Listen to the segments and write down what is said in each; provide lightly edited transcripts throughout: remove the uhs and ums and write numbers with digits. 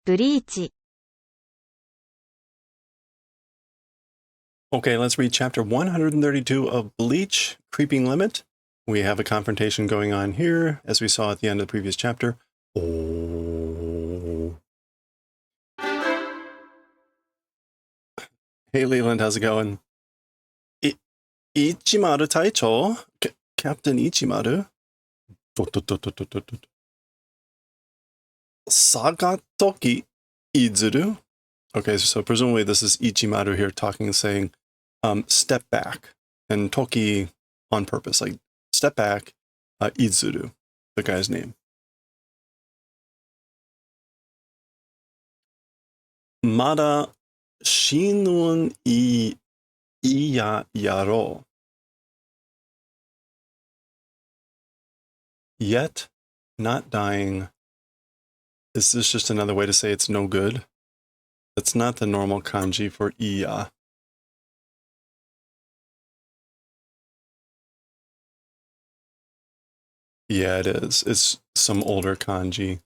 BLEACH. Okay, let's read chapter 132 of Bleach, Creeping Limit. We have a confrontation going on here, as we saw at the end of the previous chapter. Oh. Hey, Leland, how's it going? Ichimaru Taicho? Captain Ichimaru? Sagatoki Izuru? Okay, so presumably this is Ichimaru here talking and saying, step back. And Toki on purpose, like, step back, Izuru, the guy's name. Mada shinun iya yaro. Yet, not dying. Is this just another way to say it's no good? That's not the normal kanji for iya. Yeah, it is. It's some older kanji.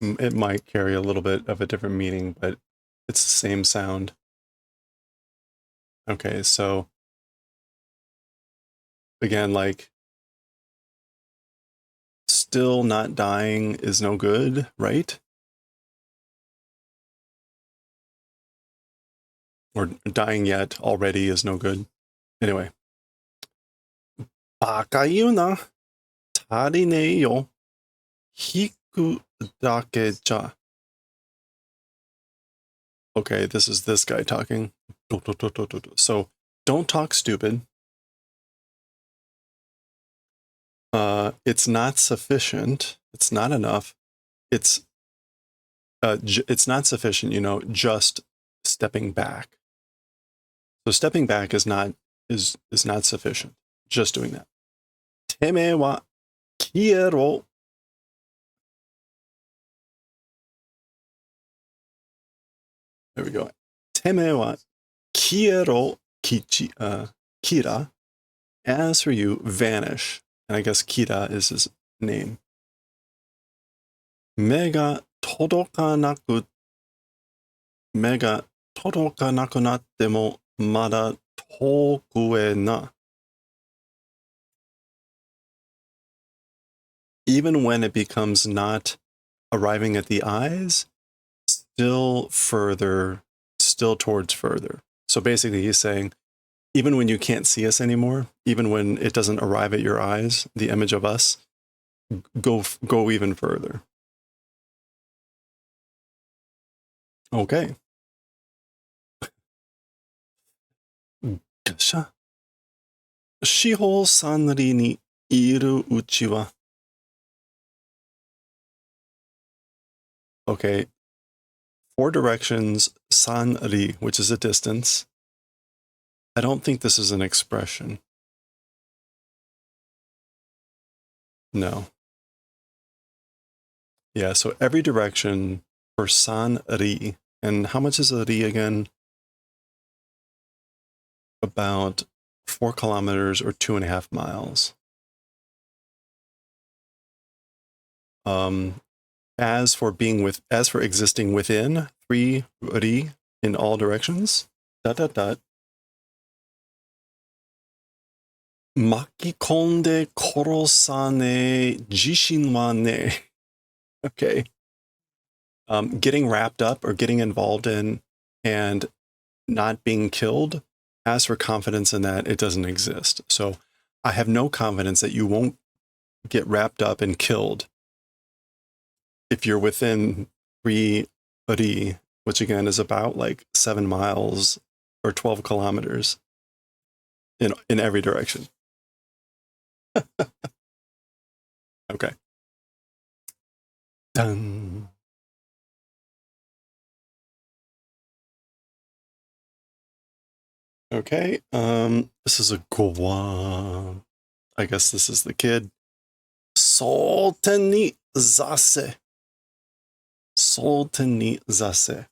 It might carry a little bit of a different meaning, but it's the same sound. Okay, so again, like, still not dying is no good, right? Or dying yet already is no good. Anyway. Baka yuna tarinei yo hiku dake ja. Okay, this is this guy talking. So, don't talk stupid. It's not sufficient. It's not enough. It's not sufficient, you know, just stepping back. So stepping back is not sufficient. Just doing that. Teme wa kiero. There we go. Teme wa kiero kira. As for you, vanish. And I guess Kira is his name. Mega todokanaku natte mo mada toku e na. Even when it becomes not arriving at the eyes, still towards further. So basically he's saying, even when you can't see us anymore, even when it doesn't arrive at your eyes, the image of us, go even further. Okay. Gasha. Shiho sanri ni iru uchi wa. Okay. 4 directions, sanri, which is a distance. I don't think this is an expression. No. Yeah, so every direction for san-ri. And how much is a ri again? About 4 kilometers or 2.5 miles. As for existing within 3 ri in all directions. ... Makikonde korosane jishin wa ne. Okay. Getting wrapped up or getting involved in and not being killed, as for confidence in that, it doesn't exist. So I have no confidence that you won't get wrapped up and killed if you're within 3 ri, which again is about like 7 miles or 12 kilometers in every direction. Okay. Dun. Okay, this is a Goa. I guess this is the kid. Solteni zase. Solteni zase.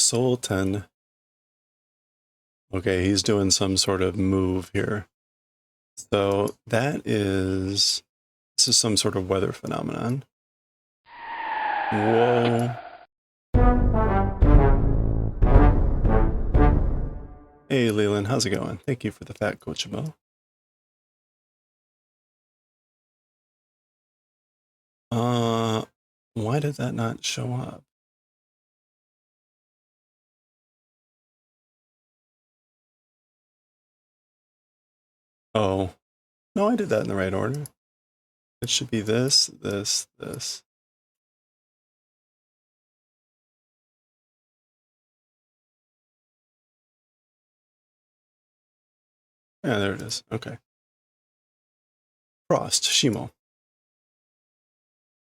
Sultan. Okay, he's doing some sort of move here. So this is some sort of weather phenomenon. Whoa. Hey, Leland, how's it going? Thank you for the fat coachable. Why did that not show up? Oh, no, I did that in the right order. It should be this, this, this. Yeah, there it is. Okay. Frost, Shimo.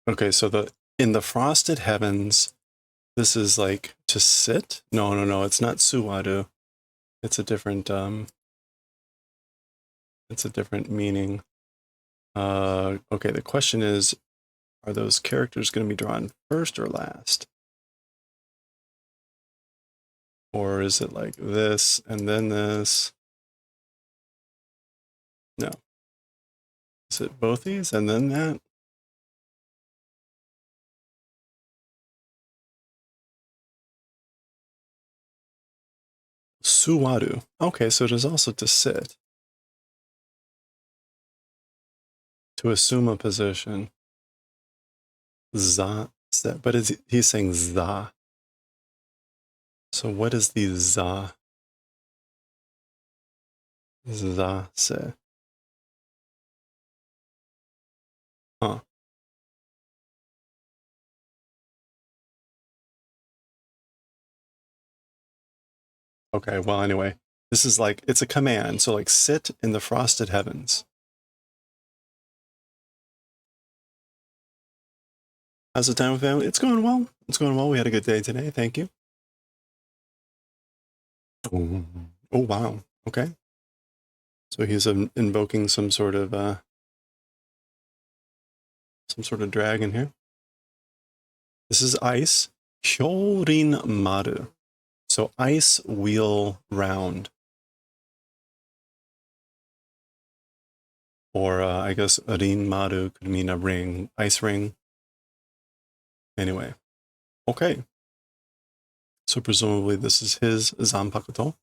Okay, so in the frosted heavens, this is like to sit? No, it's not suwadu. It's a different meaning. Okay, the question is, are those characters going to be drawn first or last? Or is it like this and then this? No. Is it both these and then that? Suwadu. Okay, so it is also to sit. To assume a position. Za, set. But he's saying za. So what is the za? Za, se. Huh. Okay, well, anyway, this is like, it's a command. So like sit in the frosted heavens. How's the time with family? It's going well. It's going well. We had a good day today. Thank you. Oh, wow. Okay. So he's invoking some sort of dragon here. This is ice. Hyorin maru. So ice wheel round. Or I guess rin maru could mean a ring, ice ring. Anyway. Okay. So presumably this is his Zanpakuto.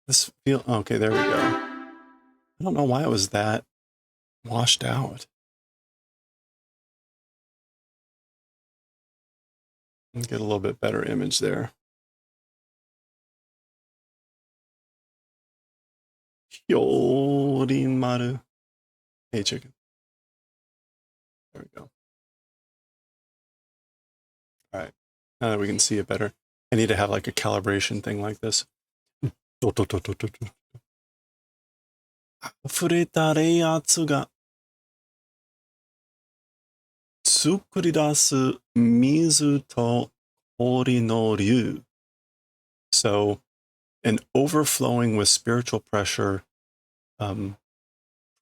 This feel okay, there we go. I don't know why it was that washed out. Get a little bit better image there. Hyorin maru. Hey, chicken. There we go. All right. Now that we can see it better, I need to have like a calibration thing like this. 溢れた冷圧が作り出す水と氷の流. So, an overflowing with spiritual pressure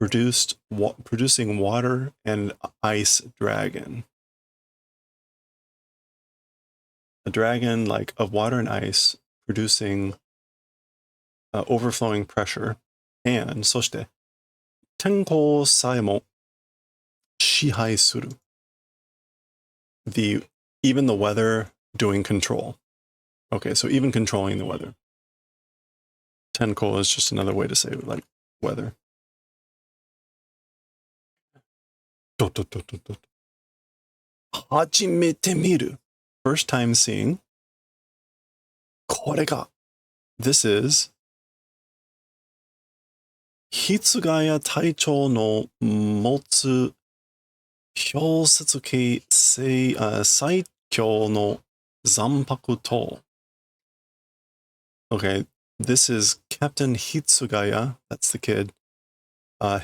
producing water and ice dragon. A dragon like of water and ice producing overflowing pressure. And そして天候さえも支配する. Even the weather doing control. Okay, so even controlling the weather. Tenko is just another way to say like weather. 初めて見る. First time seeing. これが. This is 筆ヶ谷隊長の持つ氷雪系最強の残白刀. Okay, this is Captain Hitsugaya, that's the kid.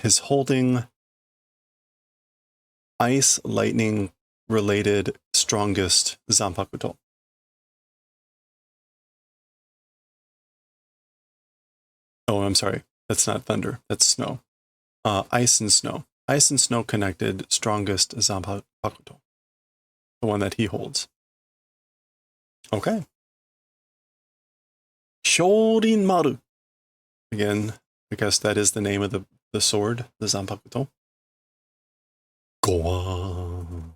His holding ice lightning related strongest Zanpakuto. Oh, I'm sorry. That's not thunder. That's snow. Ice and snow. Ice and snow connected, strongest Zanpakuto. The one that he holds. Okay. Shorin Maru. Again, I guess that is the name of the sword, the Zanpakuto. Goan.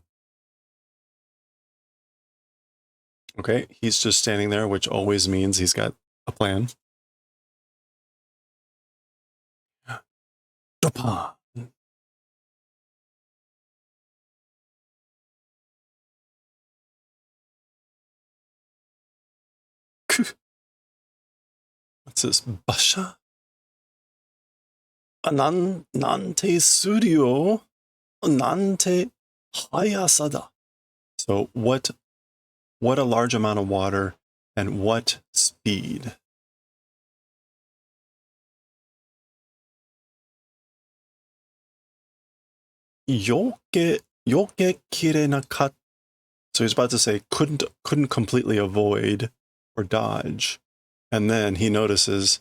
Okay, he's just standing there, which always means he's got a plan. Japan. What's this? Basha? Nante Suryo? Nante Hayasada. So what a large amount of water and what speed? Yoke kire na kat. So he's about to say couldn't completely avoid or dodge. And then he notices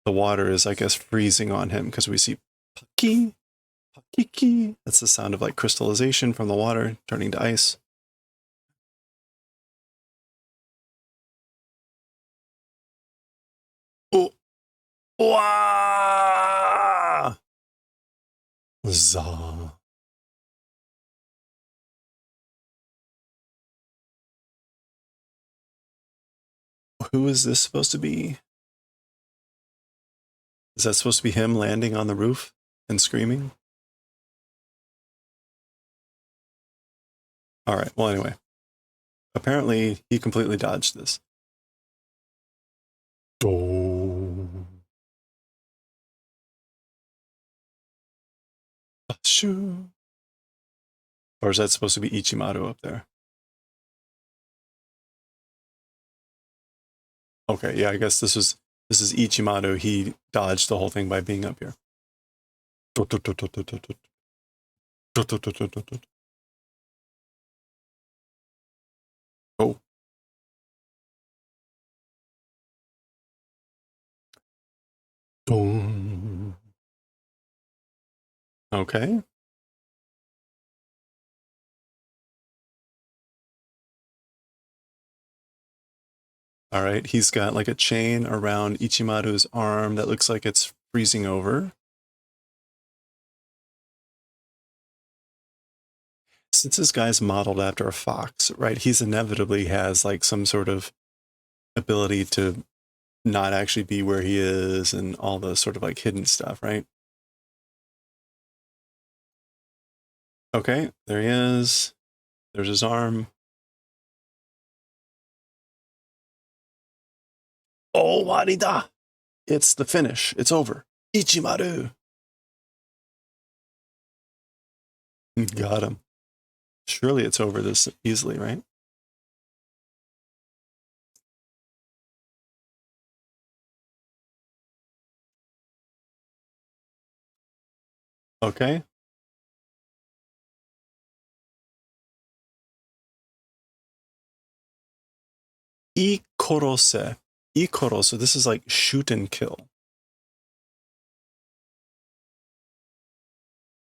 the water is, I guess, freezing on him because we see paki, pakiki. That's the sound of like crystallization from the water turning to ice. Oh, wow! Za. Who is this supposed to be? Is that supposed to be him landing on the roof and screaming? All right. Well, anyway, apparently he completely dodged this. Or is that supposed to be Ichimaru up there? Okay, yeah, I guess this is Ichimaru. He dodged the whole thing by being up here. Oh. Okay. All right, he's got like a chain around Ichimaru's arm that looks like it's freezing over. Since this guy's modeled after a fox, right, he's inevitably has like some sort of ability to not actually be where he is and all the sort of like hidden stuff, right? Okay, there he is. There's his arm. Oh, warida! It's the finish. It's over. Ichimaru. Got him. Surely it's over this easily, right? Okay. Ikorose. Ikorose. This is like shoot and kill.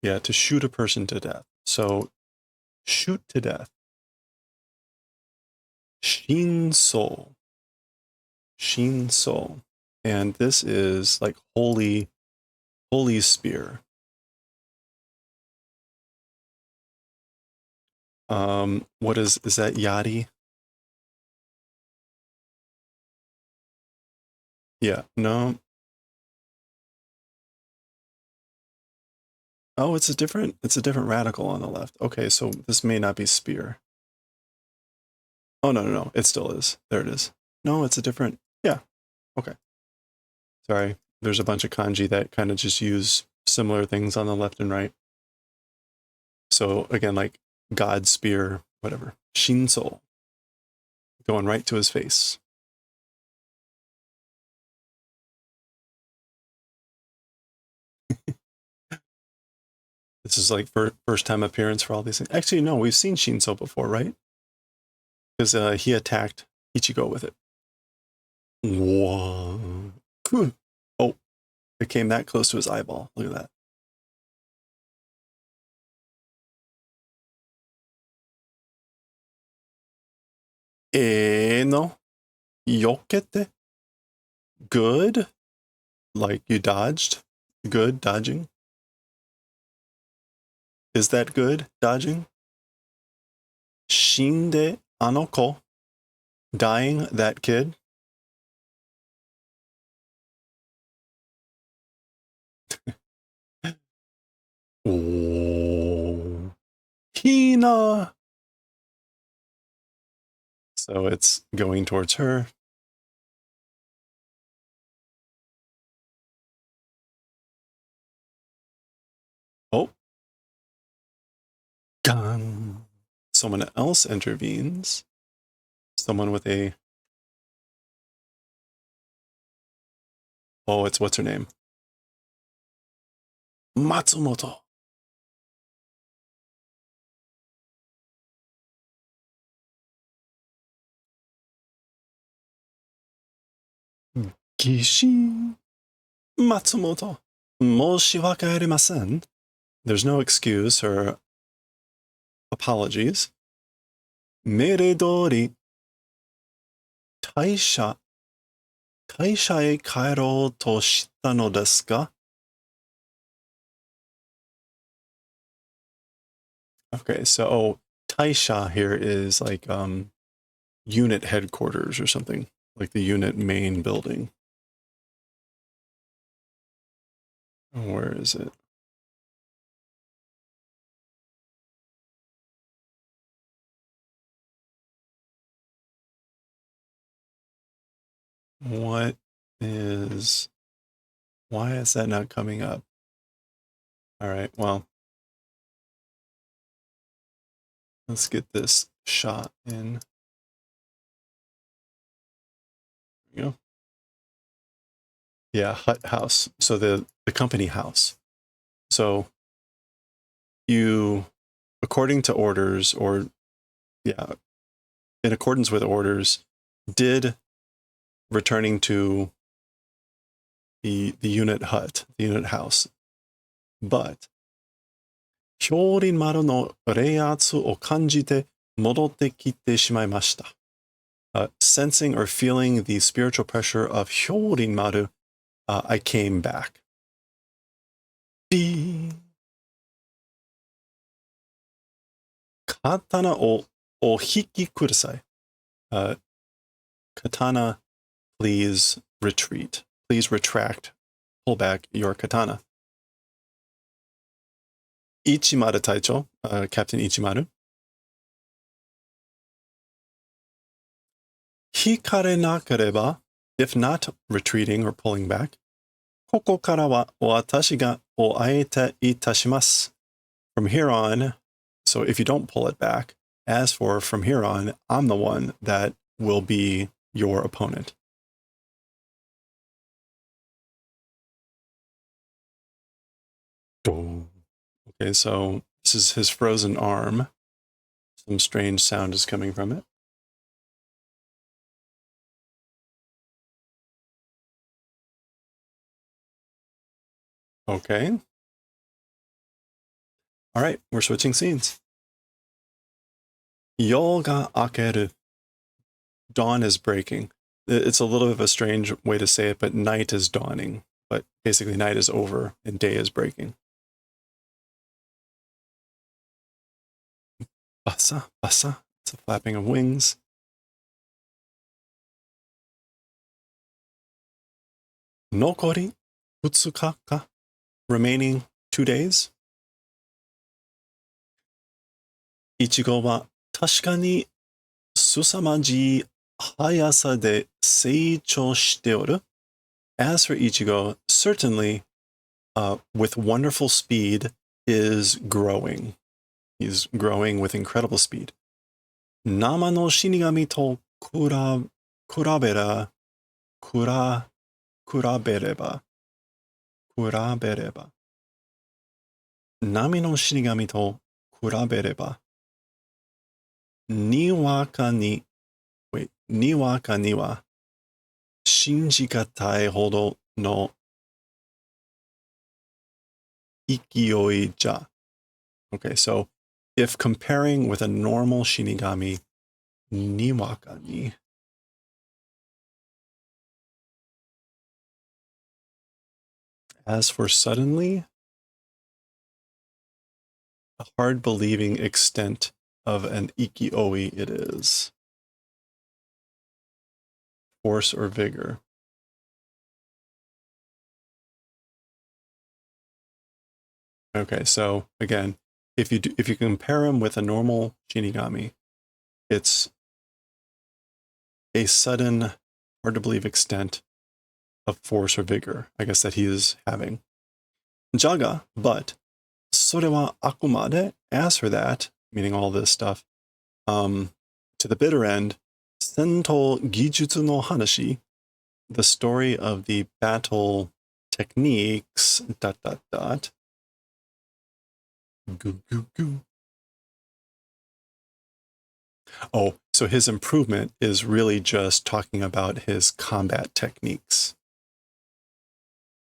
Yeah, to shoot a person to death. So shoot to death. Shinso. Shinso. And this is like holy spear. What is that Yari? Yeah, no. Oh, it's a different radical on the left. Okay, so this may not be spear. Oh, no. It still is. There it is. No, it's a different, yeah. Okay. Sorry. There's a bunch of kanji that kind of just use similar things on the left and right. So again, like God spear, whatever. Shinso. Going right to his face. This is like first time appearance for all these things. Actually, no, we've seen Shinso before, right? Because he attacked Ichigo with it. Whoa. Oh, it came that close to his eyeball. Look at that. no yokete. Good, like you dodged. Good dodging. Is that good dodging? Shinde anoko. Dying that kid. Oh, Hina. So it's going towards her. Oh, gun. Someone else intervenes. Someone with a... Oh, it's what's her name? Matsumoto. Gishi Matsumoto. Moshiwakaerimasen. There's no excuse or apologies. Meredori. Taisha. Taisha e kaero to shita no desu ka? Okay, so Taisha here is like unit headquarters or something, like the unit main building. Where is it? What is... Why is that not coming up? All right, well, let's get this shot in. There we go. Yeah, hut house. So the company house. So you, according to orders, or yeah, in accordance with orders, did returning to the unit hut, the unit house. But 氷林丸の冷圧を感じて戻ってきてしまいました。Sensing or feeling the spiritual pressure of 氷林丸, I came back. Katana o hiki kudasai. Katana, please retreat. Please retract, pull back your katana. Ichimaru Taicho, Captain Ichimaru. Hikare nakareba, if not retreating or pulling back. Koko kara wa watashi ga o aete itashimasu. From here on, so if you don't pull it back, as for from here on, I'm the one that will be your opponent. Okay, so this is his frozen arm. Some strange sound is coming from it. Okay. All right, we're switching scenes. Yo ga akeru. Dawn is breaking. It's a little bit of a strange way to say it, but night is dawning. But basically night is over and day is breaking. Basa, basa. It's a flapping of wings. Nokori utsuka ka. Remaining 2 days. Ichigo wa tashika ni susamaji hayasa de seichou shite oru. As for Ichigo, certainly with wonderful speed is growing. He's growing with incredible speed. Nama no shinigami to kurabereba. Nami no shinigami to kurabereba. Niwaka ni wa shinjikatai hodo no ikiyoi ja. Okay, so if comparing with a normal shinigami, にわかに. As for suddenly, a hard believing extent of an ikioi it is. Force or vigor. Okay, so again, if you compare him with a normal Shinigami, it's a sudden, hard to believe extent of force or vigor, I guess, that he is having. Jaga, but それはあくまで, as for that, meaning all this stuff, to the bitter end, 戦闘技術の話, the story of the battle techniques, ... Goo, goo, goo. Oh, so his improvement is really just talking about his combat techniques.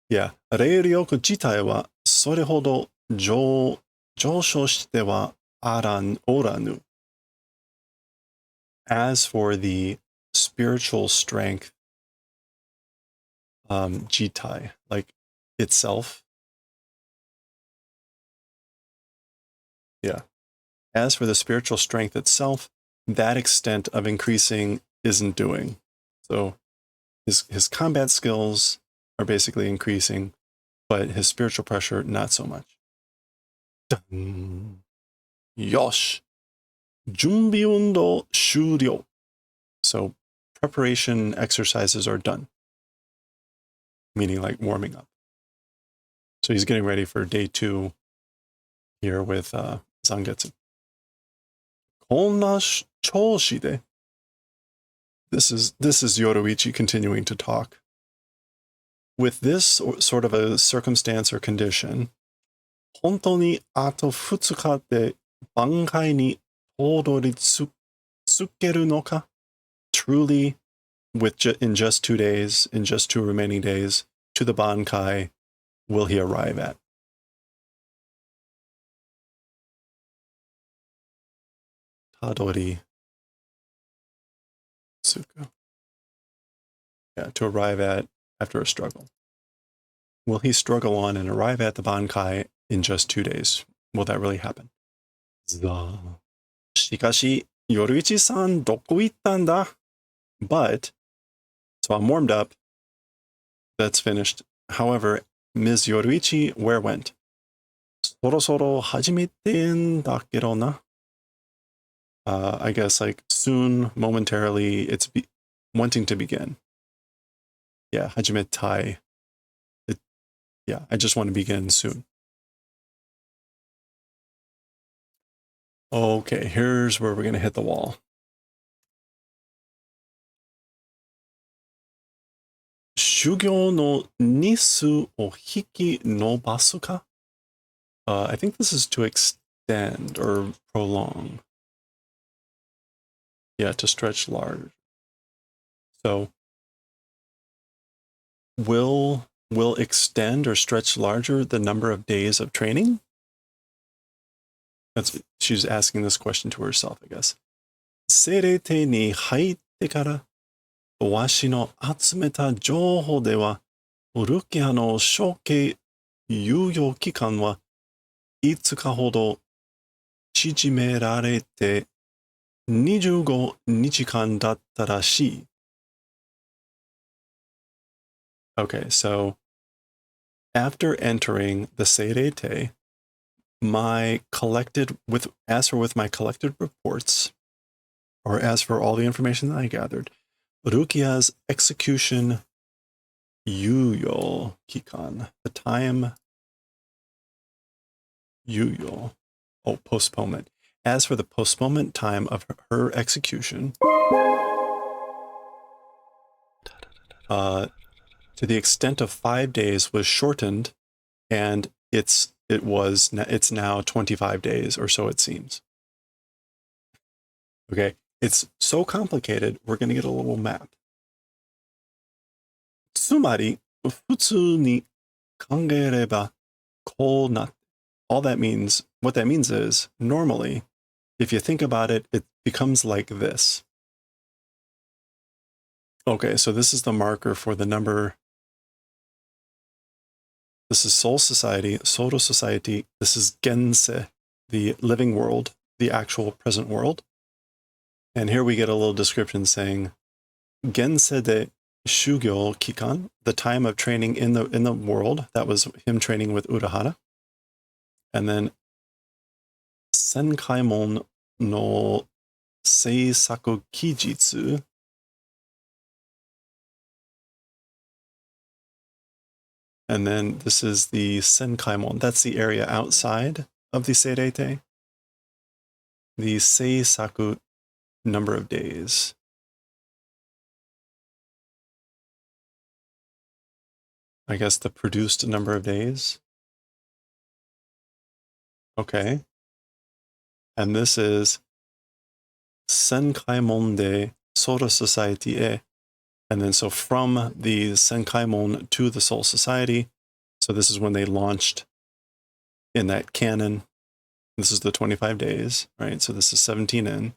Yeah. 霊力自体はそれほど上昇してはおらぬ. As for the spiritual strength, jitai, like itself. Yeah. As for the spiritual strength itself, that extent of increasing isn't doing. So his combat skills are basically increasing, but his spiritual pressure, not so much. Dun. Yosh. Junbi undo shuryo. So preparation exercises are done, meaning like warming up. So he's getting ready for day 2 here with Zangetsu. Konna choushi de. This is Yoruichi continuing to talk. With this sort of a circumstance or condition, 本当にあと2日で挽回にたどり着けるのか? Truly, in just 2 days, in just 2 remaining days, to the Bankai, will he arrive at? Tadori Tsuku. Yeah, to arrive at after a struggle. Will he struggle on and arrive at the Bankai in just 2 days? Will that really happen? しかし、Yoruichi-san どこ行ったんだ? But, so I'm warmed up. That's finished. However, Ms. Yoruichi, where went? そろそろ始めてんだけどな. I guess like soon, momentarily, it's wanting to begin. Yeah, hajimetai. Yeah, I just want to begin soon. Okay, here's where we're going to hit the wall. Shugyo no nisu o hiki nobasu ka? I think this is to extend or prolong. Yeah, to stretch large. So, will extend or stretch larger the number of days of training? She's asking this question to herself, I guess. セレテに入ってからわしの集めた情報では、ルキアの処刑猶予期間は5日ほど縮められて25日間だったらしい. Okay, so after entering the Seirete, as for my collected reports, or as for all the information that I gathered, Rukia's execution yuyo kikan, the time yuyo, postponement. As for the postponement time of her execution, to the extent of 5 days was shortened, and it's now 25 days, or so it seems. Okay, it's so complicated, we're going to get a little map. つまり、普通に考えればこうなって. What that means is, normally, if you think about it, it becomes like this. Okay, so this is the marker for the number. This is Soul Society, Soto Society. This is Gense, the living world, the actual present world. And here we get a little description saying, Gense de Shugyo Kikan, the time of training in the world. That was him training with Urahara. And then Senkaimon no Seisaku Kijitsu. And then this is the Senkaimon. That's the area outside of the Seirete. The Seisaku, number of days. I guess the produced number of days. Okay. And this is Senkaimon de Soto Society e. And then so from the Senkaimon to the Soul Society, so this is when they launched in that canon. This is the 25 days, right? So this is 17 in.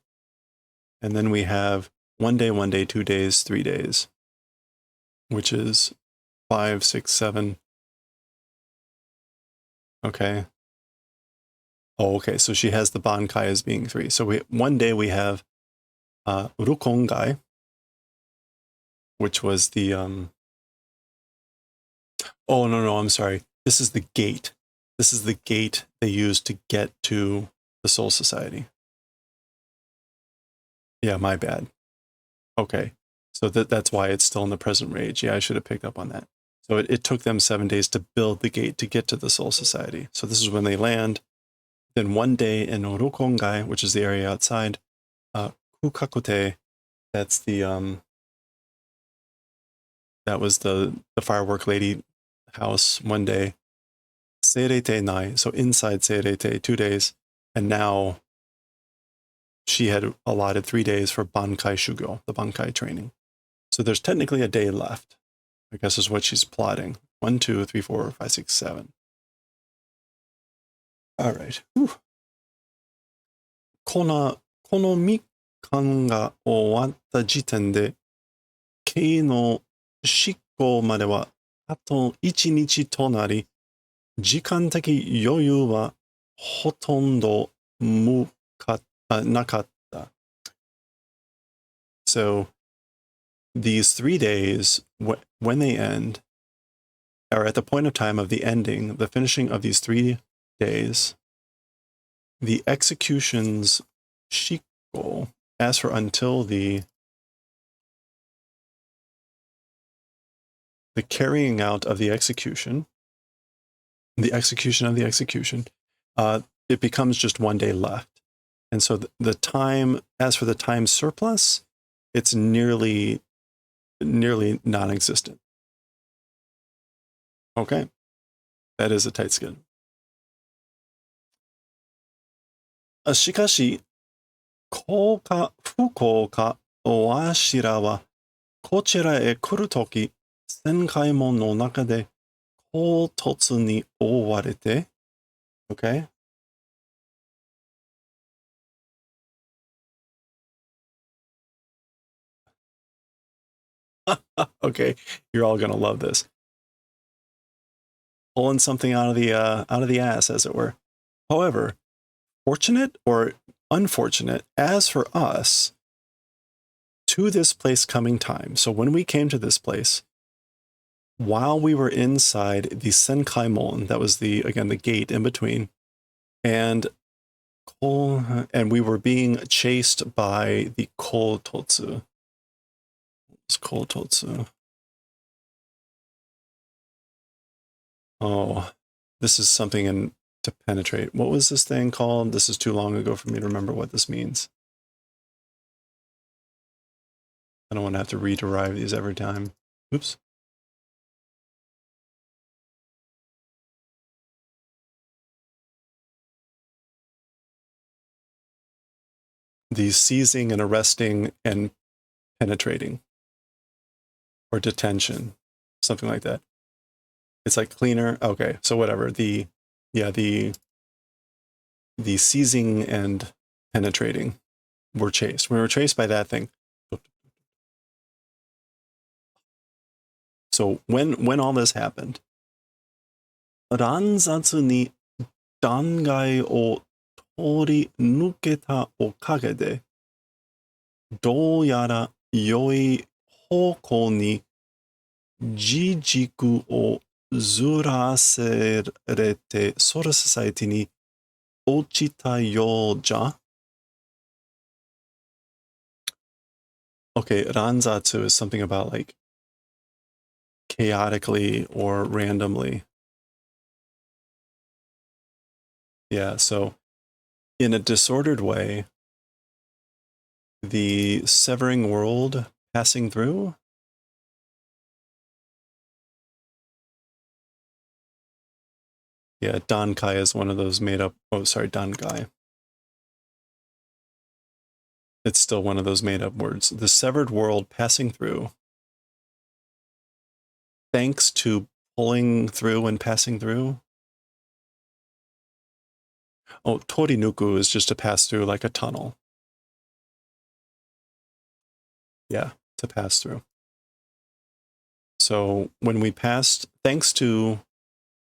And then we have 1 day, 1 day, 2 days, 3 days, which is 5, 6, 7. Okay. Oh, okay. So she has the Bankai as being 3. So 1 day we have Urukongai, which was the oh no, I'm sorry. This is the gate. This is the gate they used to get to the Soul Society. Yeah, my bad. Okay. So that's why it's still in the present rage. Yeah, I should have picked up on that. So it took them 7 days to build the gate to get to the Soul Society. So this is when they land. Then 1 day in Urukongai, which is the area outside. Kukakute, that's the that was the firework lady house 1 day. Seirete nai, so inside Seirete 2 days. And now she had allotted 3 days for Bankai Shugo, the Bankai training. So there's technically a day left, I guess is what she's plotting. 1, 2, 3, 4, 5, 6, 7. All right. Whew. この3日が終わった時点で、刑の執行まではあと1日となり、時間的余裕はほとんどなかった。So these 3 days, when they end, or at the point of time of the ending, the finishing of these 3 days, the execution's shikko, as for until the carrying out of the execution of the execution, it becomes just 1 day left. And so the time, as for the time surplus, it's nearly non-existent. Okay. That is a tight schedule. しかし、幸か不幸かわしらはこちらへ来るとき、旋回門の中で唐突に覆われて、okay? Okay, you're all gonna love this. Pulling something out of the ass, as it were. However, fortunate or unfortunate, as for us, to this place coming time. So when we came to this place, while we were inside the Senkaimon, that was the gate in between, and we were being chased by the Koutotsu. It's Koutotsu. Oh, this is something to penetrate. What was this thing called? This is too long ago for me to remember what this means. I don't want to have to rederive these every time. Oops. The seizing and arresting and penetrating. Or detention. Something like that. It's like cleaner. Okay, so whatever. The seizing and penetrating. We're chased. We were chased by that thing. So when all this happened, 乱雑に断崖を通り抜けたおかげで、どうやら良い方向に自軸をずらせれて、ソウルソサイティに落ちたようじゃ。Okay, ranzatsu is something about like chaotically or randomly. Yeah, so in a disordered way, the severing world passing through. Yeah, Dankai is one of those made up. Oh, sorry, Dankai. It's still one of those made up words. The severed world passing through. Thanks to pulling through and passing through. Oh, torinuku is just to pass through like a tunnel. Yeah, to pass through. So when we passed, thanks to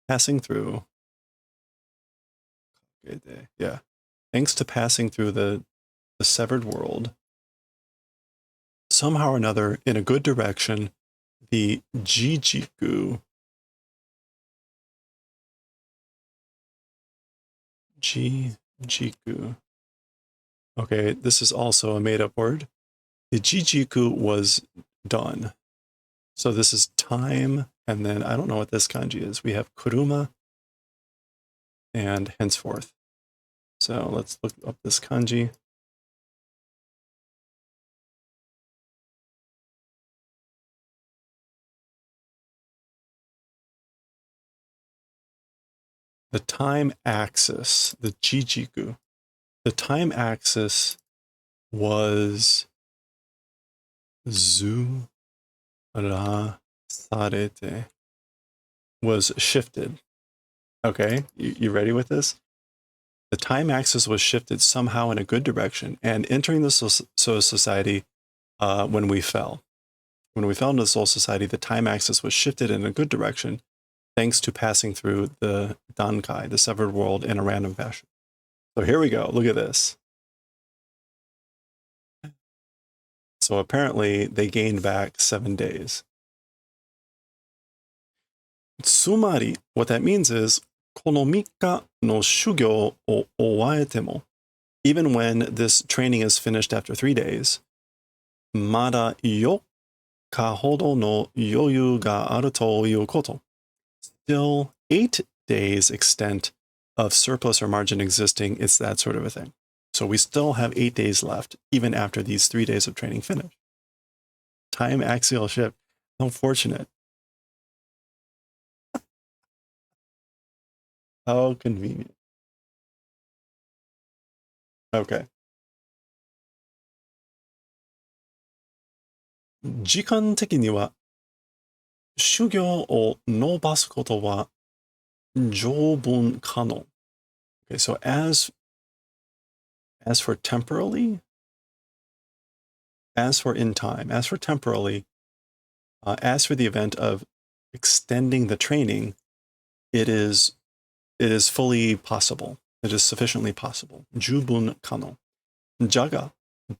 passing through. Yeah. Thanks to passing through the severed world, somehow or another, in a good direction, the Jijiku. Jijiku. Okay, this is also a made-up word. The Jijiku was done. So this is time, and then I don't know what this kanji is. We have kuruma and henceforth. So let's look up this kanji. The time axis, the Jijiku, the time axis was zu ra sarete, was shifted. Okay, you ready with this? The time axis was shifted somehow in a good direction, and entering the Soul Society when we fell. When we fell into the Soul Society, the time axis was shifted in a good direction, thanks to passing through the Dankai, the severed world, in a random fashion. So here we go. Look at this. So apparently they gained back 7 days. Tsumari, what that means is, この3日の修行を終えても, even when this training is finished after 3 days, まだ4日ほどの余裕があるということ. Still 8 days extent of surplus or margin existing. It's that sort of a thing. So we still have 8 days left, even after these 3 days of training finish. Time axial shift. How fortunate. How convenient. Okay. 時間的には修行を伸ばすことは十分可能. Okay, so as for temporally, as for in time, as for temporally, as for the event of extending the training, it is fully possible. It is sufficiently possible. 十分可能. じゃが、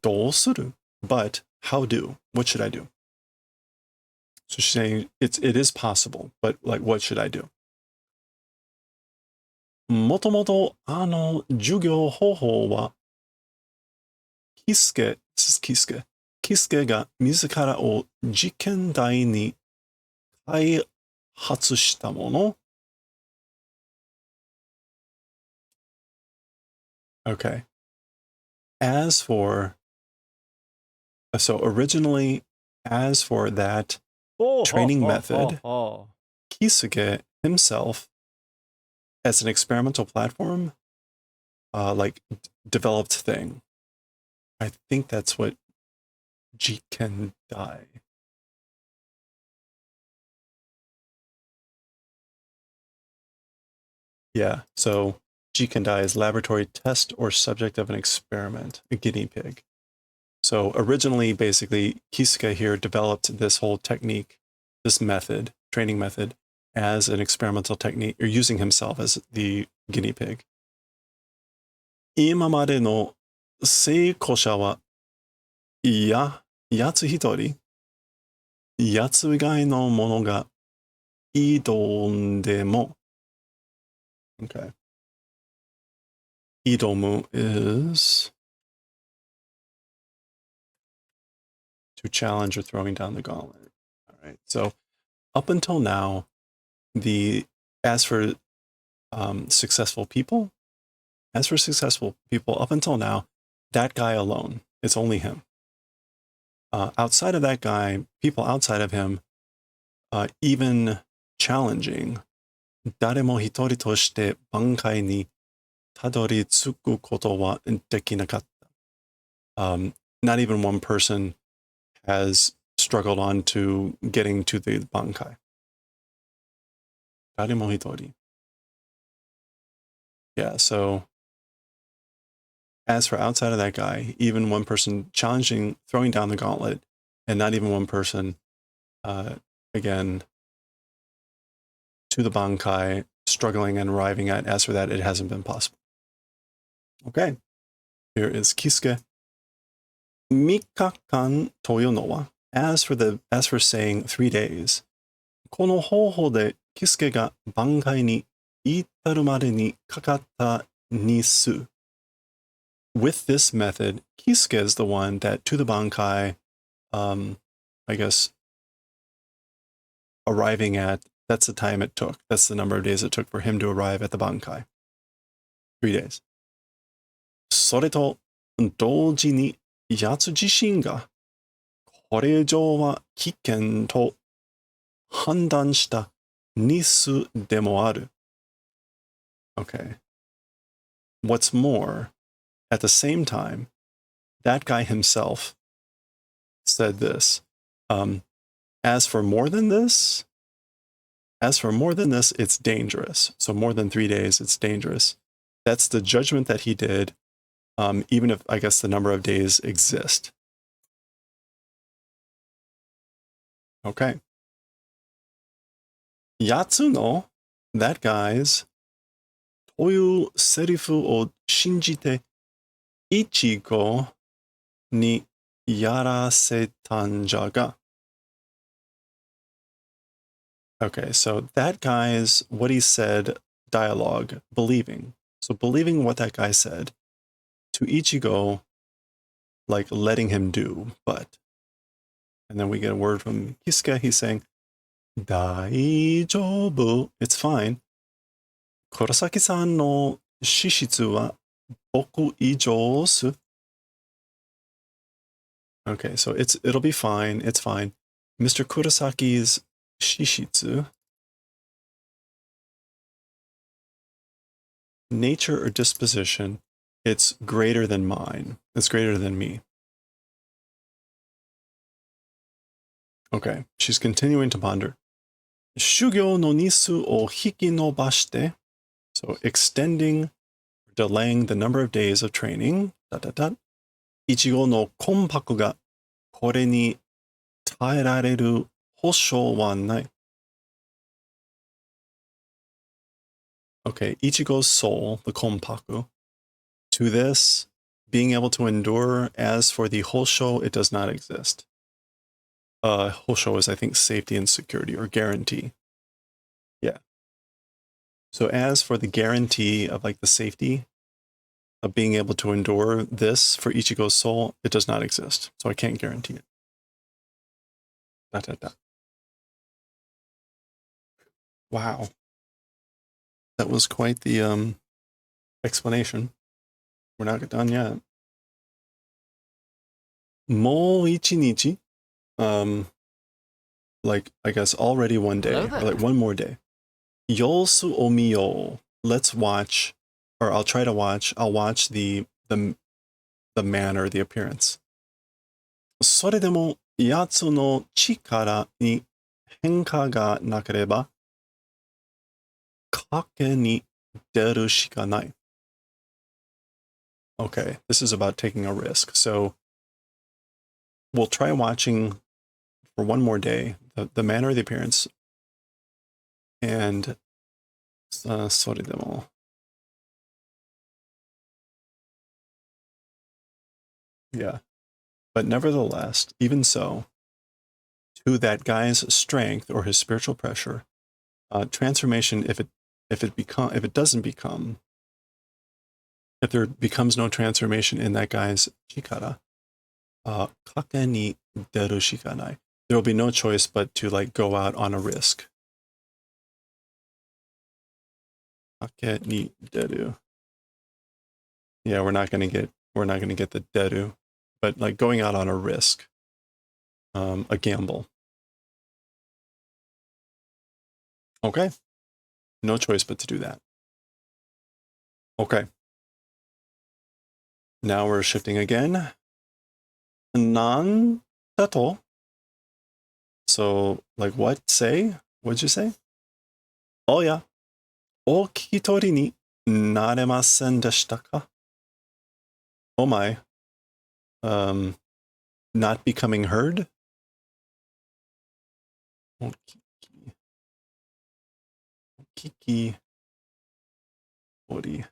どうする? But how do? What should I do? So she's saying it is possible, but like what should I do? もともと授業方法はキスケが自らを実験台に開発したもの. Okay. As for, so originally, as for that training method, Kisuke himself, as an experimental platform, like developed thing. I think that's what Jikendai. Yeah, so Jikandai is laboratory test or subject of an experiment, a guinea pig. So originally, basically, Kisuke here developed this whole technique, this method, training method, as an experimental technique, or using himself as the guinea pig. 今までの成功者は、やつ一人、やつ以外のものが挑んでも、okay. 挑む is to challenge or throwing down the gauntlet. All right. So up until now, as for successful people, up until now, that guy alone, it's only him. Outside of that guy, people outside of him, even challenging, 誰も一人として挽回にたどり着くことはできなかった。Not even one person has struggled on to getting to the bankai. 誰も一人. Yeah, so as for outside of that guy, even one person challenging, throwing down the gauntlet, and not even one person, again, to the bankai, struggling and arriving at, as for that, it hasn't been possible. Okay, here is Kisuke. 3日間というのは as for saying 3 days, この方法でキスケが挽回に至るまでにかかった日数. With this method, Kisuke is the one that to the bankai, I guess, arriving at, that's the time it took. That's the number of days it took for him to arrive at the bankai. 3 days. それと同時にやつ自身がこれ以上は危険と判断した日数でもある. Okay. What's more, at the same time, that guy himself said this. As for more than this, it's dangerous. So more than 3 days, it's dangerous. That's the judgment that he did, even if, I guess, the number of days exist. Okay. Yatsuno, that guy's, というセリフを信じて、イチゴにやらせたんじゃが. Okay, so that guy's, what he said, dialogue, believing. So believing what that guy said, to Ichigo, like letting him do, but. And then we get a word from Kisuke, he's saying, 大丈夫, it's fine. 黒崎さんの資質は僕以上す. Okay, so it'll be fine, it's fine. Mr. Kurosaki's shishitsu, nature or disposition, it's greater than mine. It's greater than me. Okay, she's continuing to ponder. 修行の日数を引き延ばして, so extending, delaying the number of days of training, イチゴの魂魄がこれに耐えられる保証はない. Okay, Ichigo's soul, the konpaku, to this, being able to endure, as for the hosho, it does not exist. Hosho is, I think, safety and security, or guarantee. Yeah. So as for the guarantee of like the safety of being able to endure this for Ichigo's soul, it does not exist. So I can't guarantee it. Wow. That was quite the explanation. We're not done yet. もう一日, like, I guess already one day, or like one more day. Yosu omiyo. Let's watch, or I'll try to watch, I'll watch the manner, the appearance. それでも奴の力に変化がなければ、賭けに出るしかない. Okay, this is about taking a risk. So we'll try watching for one more day the manner of the appearance and それでも yeah. But nevertheless, even so, to that guy's strength or his spiritual pressure, transformation, if there becomes no transformation in that guy's chikara, kake ni deru shikanai. There will be no choice but to like go out on a risk. Kake ni deru. Yeah, we're not gonna get the deru, but like going out on a risk, a gamble. Okay, no choice but to do that. Okay. Now we're shifting again. Nan tato. So, like what? Say? What'd you say? Oh yeah. O kikitori ni naremasen deshita ka? Oh my. Not becoming heard? Kiki. Ori.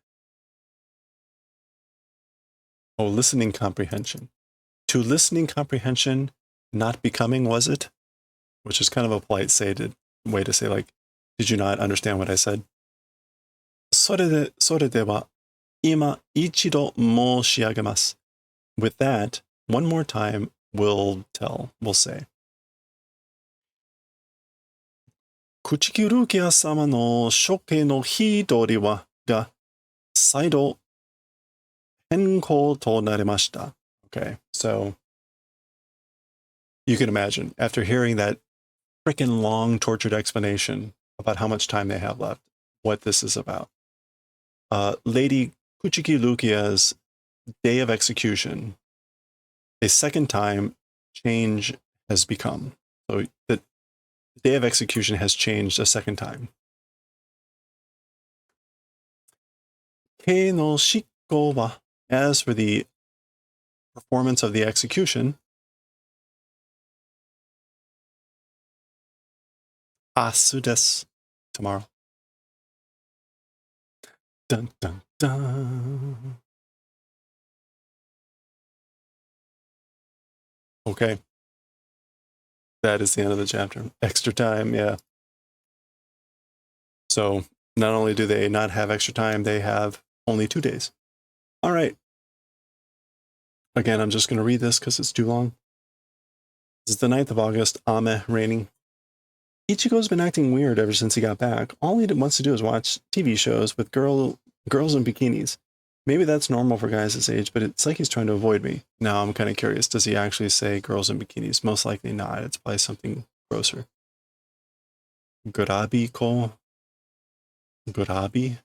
Oh, listening comprehension. To listening comprehension, not becoming, was it? Which is kind of a polite way to say, like, did you not understand what I said? それでは、今一度申し上げます。With that, one more time, we'll say. 口切るキア様の処刑の日取りは、が、再度変更となりました。Okay, so you can imagine, after hearing that freaking long, tortured explanation about how much time they have left, what this is about. Lady Kuchiki Lukia's day of execution, a second time change has become. So the day of execution has changed a second time. Kei no shikko wa, as for the performance of the execution, asu desu, tomorrow. Dun, dun, dun. Okay. That is the end of the chapter. Extra time, yeah. So not only do they not have extra time, they have only 2 days. All right. Again, I'm just going to read this because it's too long. This is the 9th of August, Ame, raining. Ichigo's been acting weird ever since he got back. All he wants to do is watch TV shows with girls in bikinis. Maybe that's normal for guys his age, but it's like he's trying to avoid me. Now I'm kind of curious. Does he actually say girls in bikinis? Most likely not. It's probably something grosser. Gurabi ko? Gurabi?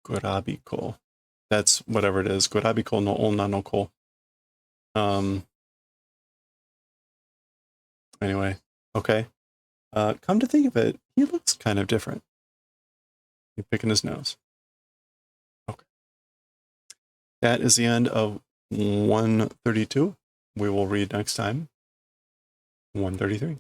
Gurabi ko. That's whatever it is. Gurabi ko no onna no ko. Anyway, okay. Come to think of it, he looks kind of different. He's picking his nose. Okay. That is the end of 132. We will read next time 133.